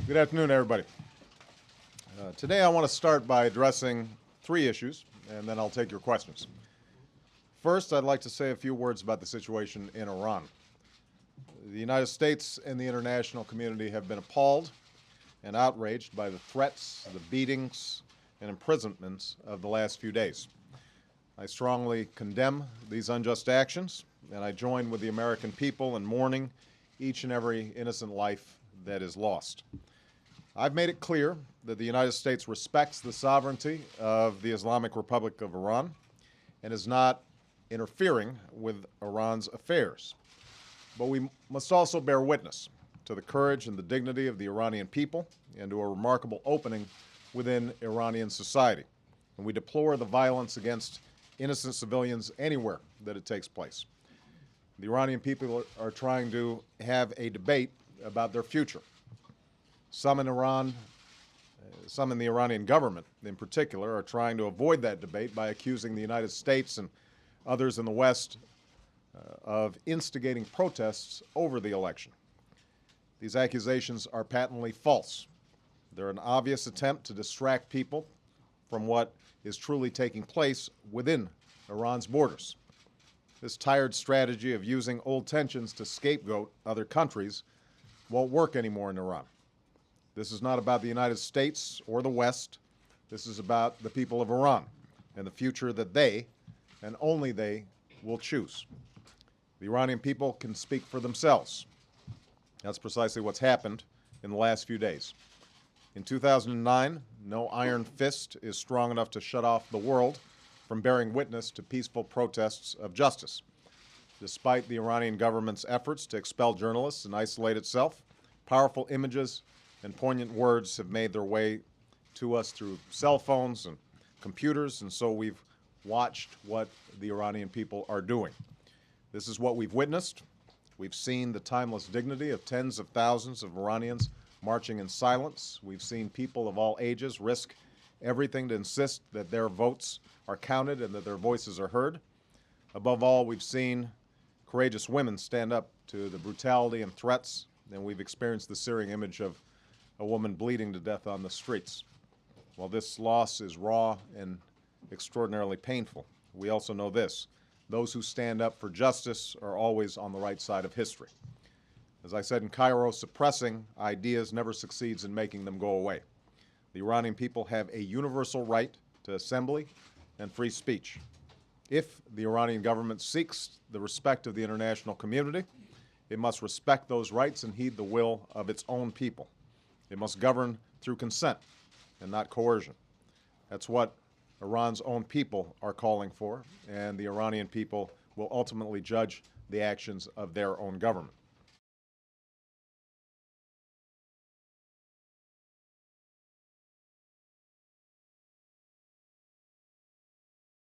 Good afternoon, everybody. Today I want to start by addressing three issues, and then I'll take your questions. First, I'd like to say a few words about the situation in Iran. The United States and the international community have been appalled and outraged by the threats, the beatings, and imprisonments of the last few days. I strongly condemn these unjust actions, and I join with the American people in mourning each and every innocent life that is lost. I've made it clear that the United States respects the sovereignty of the Islamic Republic of Iran and is not interfering with Iran's affairs. But we must also bear witness to the courage and the dignity of the Iranian people and to a remarkable opening within Iranian society. And we deplore the violence against innocent civilians anywhere that it takes place. The Iranian people are trying to have a debate about their future. Some in Iran, some in the Iranian government in particular, are trying to avoid that debate by accusing the United States and others in the West of instigating protests over the election. These accusations are patently false. They're an obvious attempt to distract people from what is truly taking place within Iran's borders. This tired strategy of using old tensions to scapegoat other countries won't work anymore in Iran. This is not about the United States or the West. This is about the people of Iran and the future that they, and only they, will choose. The Iranian people can speak for themselves. That's precisely what's happened in the last few days. In 2009, no iron fist is strong enough to shut off the world from bearing witness to peaceful protests of justice. Despite the Iranian government's efforts to expel journalists and isolate itself, powerful images and poignant words have made their way to us through cell phones and computers, and so we've watched what the Iranian people are doing. This is what we've witnessed. We've seen the timeless dignity of tens of thousands of Iranians marching in silence. We've seen people of all ages risk everything to insist that their votes are counted and that their voices are heard. Above all, we've seen courageous women stand up to the brutality and threats, and we've experienced the searing image of a woman bleeding to death on the streets. While this loss is raw and extraordinarily painful, we also know this: those who stand up for justice are always on the right side of history. As I said in Cairo, suppressing ideas never succeeds in making them go away. The Iranian people have a universal right to assembly and free speech. If the Iranian government seeks the respect of the international community, it must respect those rights and heed the will of its own people. It must govern through consent and not coercion. That's what Iran's own people are calling for, and the Iranian people will ultimately judge the actions of their own government.